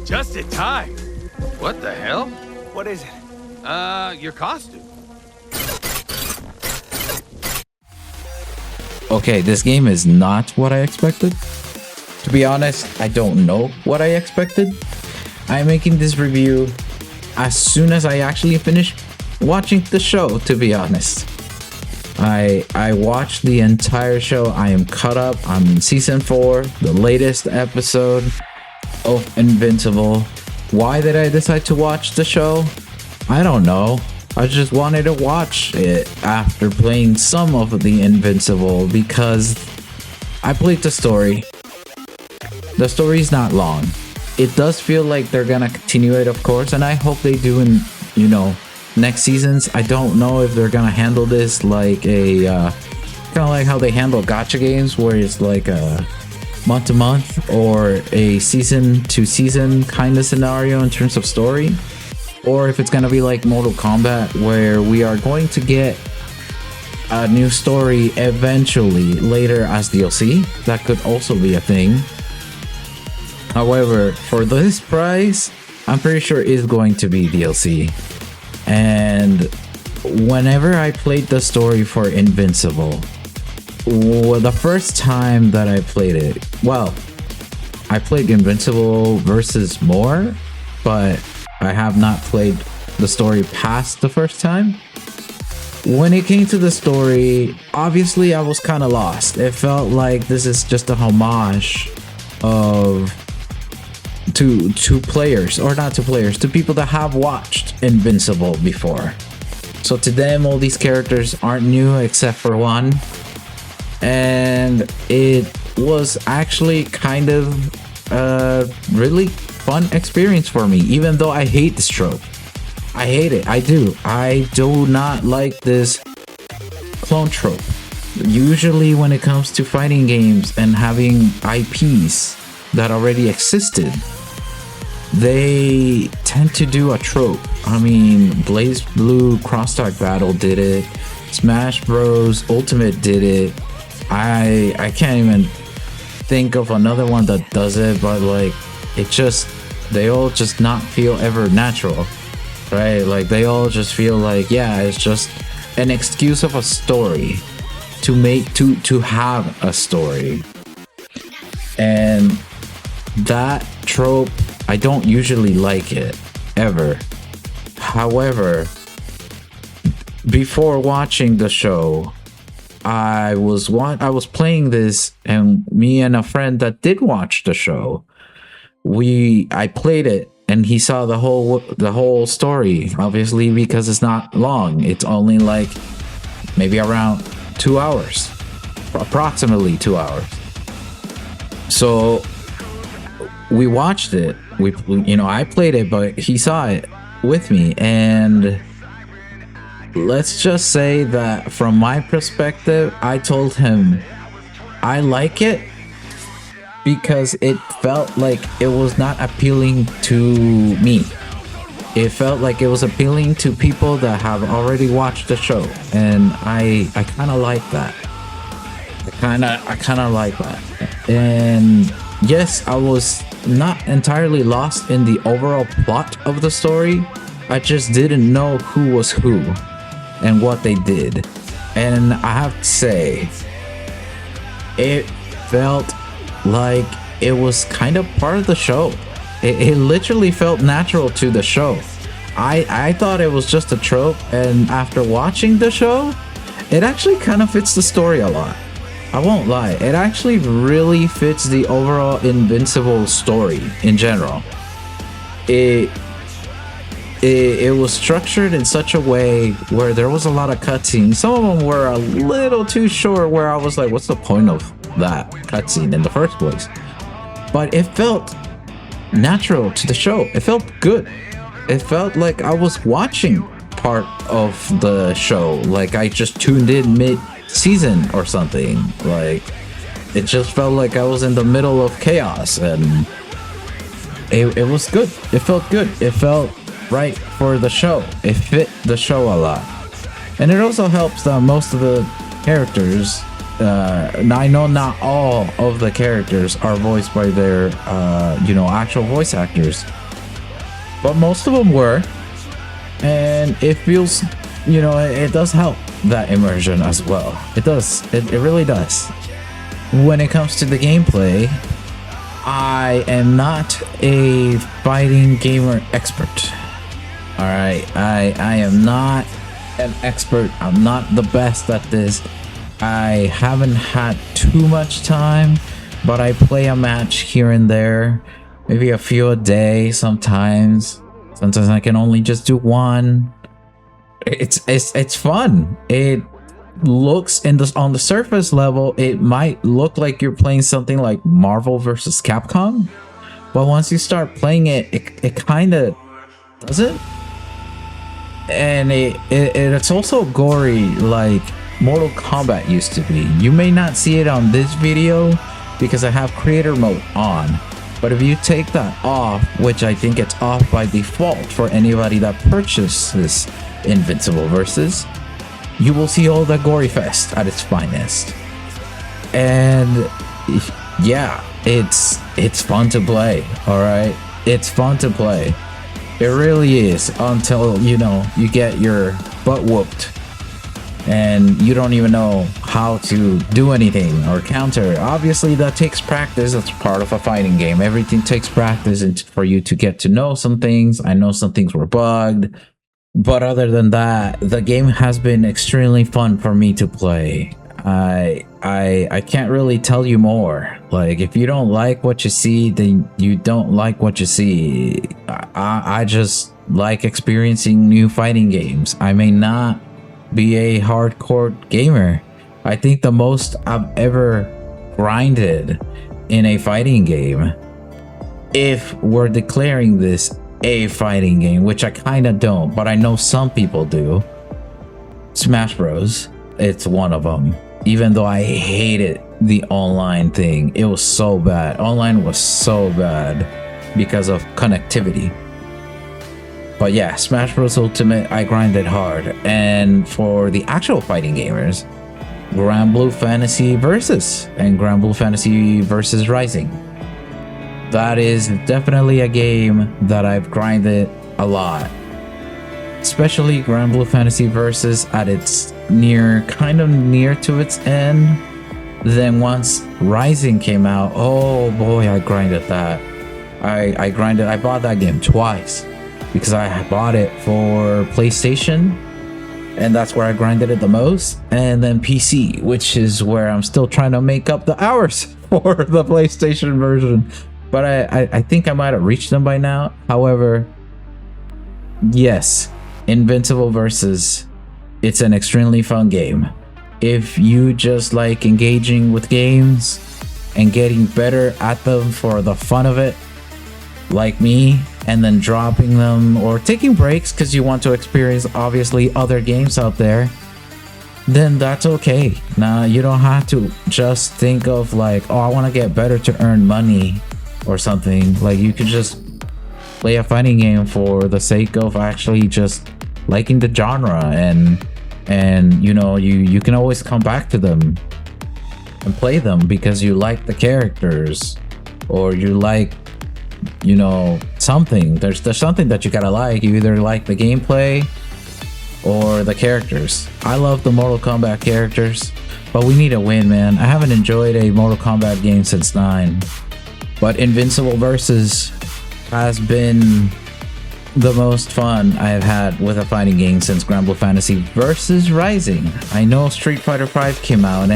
Just in time. What the hell? What is it? Your costume. Okay, this game is not what I expected. To be honest, I don't know what I expected. I'm making this review as soon as I actually finish watching the show, to be honest. I watched the entire show. I am caught up. I'm in season 4, the latest episode of Invincible. Why did I decide to watch the show? I don't know. I just wanted to watch it after playing some of the Invincible because I played the story. The story's not long. It does feel like they're gonna continue it, of course, and I hope they do in, next seasons. I don't know if they're gonna handle this like a kind of like how they handle gacha games, where it's like a month to month or a season to season kind of scenario in terms of story, or if it's gonna be like Mortal Kombat, where we are going to get a new story eventually later as DLC. That could also be a thing. However, for this price, I'm pretty sure it's going to be DLC. And whenever I played the story for Invincible, the first time that I played it, well, I played Invincible versus more, but I have not played the story past the first time. When it came to the story, obviously I was kind of lost. It felt like this is just a homage of to players, or not to players, to people that have watched Invincible before. So to them, all these characters aren't new except for one. And it was actually kind of a really fun experience for me, even though I hate this trope. I hate it. I do not like this clone trope. Usually when it comes to fighting games and having IPs that already existed, they tend to do a trope. I mean, Blaze Blue Crosstalk Battle did it. Smash Bros Ultimate did it. I can't even think of another one that does it, but like, they all just not feel ever natural, right? Like, they all just feel like, yeah, it's just an excuse of a story to have a story. And that trope, I don't usually like it ever. However, before watching the show, I was playing this, and me and a friend that did watch the show, I played it, and he saw the whole story, obviously, because it's not long. It's only like maybe around 2 hours, approximately 2 hours. So we watched it. I played it, but he saw it with me, and let's just say that from my perspective, I told him I like it because it felt like it was not appealing to me. It felt like it was appealing to people that have already watched the show, and I kind of like that. I kind of like that. And yes, I was not entirely lost in the overall plot of the story. I just didn't know who was who and what they did. And I have to say, it felt like it was kind of part of the show. It literally felt natural to the show. I thought it was just a trope, and after watching the show, it actually kind of fits the story a lot. I won't lie, it actually really fits the overall Invincible story in general. It was structured in such a way where there was a lot of cutscenes. Some of them were a little too short, where I was like, what's the point of that cutscene in the first place? But it felt natural to the show. It felt good. It felt like I was watching part of the show, like I just tuned in mid-season or something. Like, it just felt like I was in the middle of chaos, and it was good. It felt good. It felt right for the show. It fit the show a lot. And it also helps that most of the characters I know not all of the characters are voiced by their actual voice actors, but most of them were, and it feels, it does help that immersion as well. It does. It really does. When it comes to the gameplay, I am not a fighting gamer expert. All right, I am not an expert. I'm not the best at this. I haven't had too much time, but I play a match here and there, maybe a few a day sometimes. Sometimes I can only just do one. It's fun. It looks on the surface level, it might look like you're playing something like Marvel versus Capcom, but once you start playing it kind of doesn't. And it's also gory like Mortal Kombat used to be. You may not see it on this video because I have creator mode on, but if you take that off, which I think it's off by default for anybody that purchases Invincible Versus, you will see all the gory fest at its finest. And yeah, it's fun to play. All right, it's fun to play. It really is, until you get your butt whooped and you don't even know how to do anything or counter. Obviously that takes practice. That's part of a fighting game. Everything takes practice, and for you to get to know some things. I know some things were bugged, but other than that, the game has been extremely fun for me to play. I can't really tell you more. Like, if you don't like what you see, then you don't like what you see. I just like experiencing new fighting games. I may not be a hardcore gamer. I think the most I've ever grinded in a fighting game, if we're declaring this a fighting game, which I kind of don't, but I know some people do, Smash Bros. It's one of them. Even though I hated the online thing, it was so bad. Online was so bad because of connectivity. But yeah, Smash Bros. Ultimate, I grinded hard. And for the actual fighting gamers, Grand Blue Fantasy Versus and Grand Blue Fantasy Versus Rising. That is definitely a game that I've grinded a lot. Especially Grand Blue Fantasy Versus at its kind of near to its end. Then once Rising came out, oh boy, I grinded that. I bought that game twice because I bought it for PlayStation, and that's where I grinded it the most. And then PC, which is where I'm still trying to make up the hours for the PlayStation version. But I think I might have reached them by now. However, yes, Invincible Versus, it's an extremely fun game. If you just like engaging with games and getting better at them for the fun of it, like me, and then dropping them or taking breaks because you want to experience obviously other games out there, then that's okay. Now, you don't have to just think of like, oh, I want to get better to earn money or something. Like, you could just play a fighting game for the sake of actually just liking the genre, and you can always come back to them and play them because you like the characters, or you like something. There's something that you gotta like. You either like the gameplay or the characters. I love the Mortal Kombat characters, but we need a win, man. I haven't enjoyed a Mortal Kombat game since 9, but Invincible Versus has been the most fun I've had with a fighting game since Grand Blue Fantasy Versus Rising. I know Street Fighter V came out, and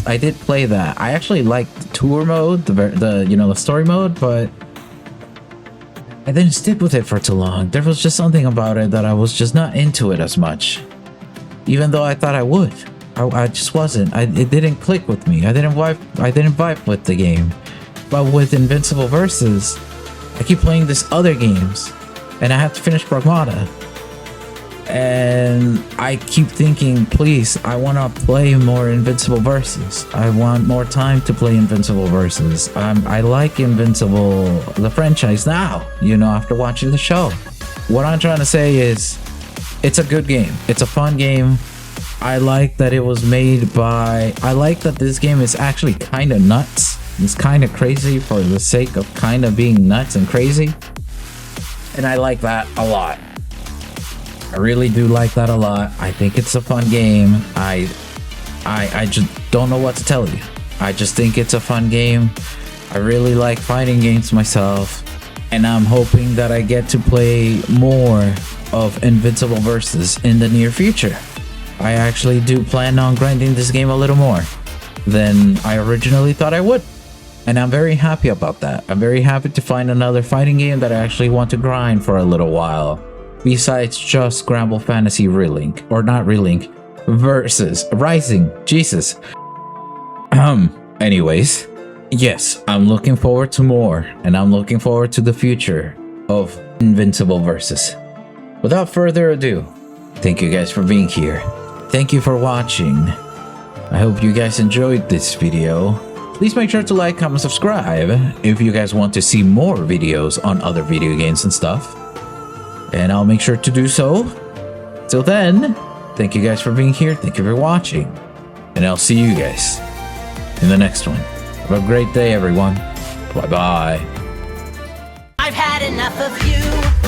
I did play that. I actually liked the tour mode, the story mode, but I didn't stick with it for too long. There was just something about it that I was just not into it as much, even though I thought I would. I just wasn't. It didn't click with me. I didn't vibe with the game. But with Invincible Versus, I keep playing these other games, and I have to finish Pragmata. And I keep thinking, please, I want to play more Invincible Versus. I want more time to play Invincible Versus. I like Invincible, the franchise now, after watching the show. What I'm trying to say is, it's a good game. It's a fun game. I like that it was made by... I like that this game is actually kind of nuts. It's kind of crazy for the sake of kind of being nuts and crazy. And I like that a lot. I really do like that a lot. I think it's a fun game. I just don't know what to tell you. I just think it's a fun game. I really like fighting games myself. And I'm hoping that I get to play more of Invincible Versus in the near future. I actually do plan on grinding this game a little more than I originally thought I would. And I'm very happy about that. I'm very happy to find another fighting game that I actually want to grind for a little while. Besides just Scramble Fantasy Relink. Or not Relink. Versus Rising. Jesus. Anyways. Yes, I'm looking forward to more. And I'm looking forward to the future of Invincible Versus. Without further ado, thank you guys for being here. Thank you for watching. I hope you guys enjoyed this video. Please make sure to like, comment, subscribe if you guys want to see more videos on other video games and stuff. And I'll make sure to do so. Till then, thank you guys for being here. Thank you for watching. And I'll see you guys in the next one. Have a great day, everyone. Bye-bye. I've had enough of you.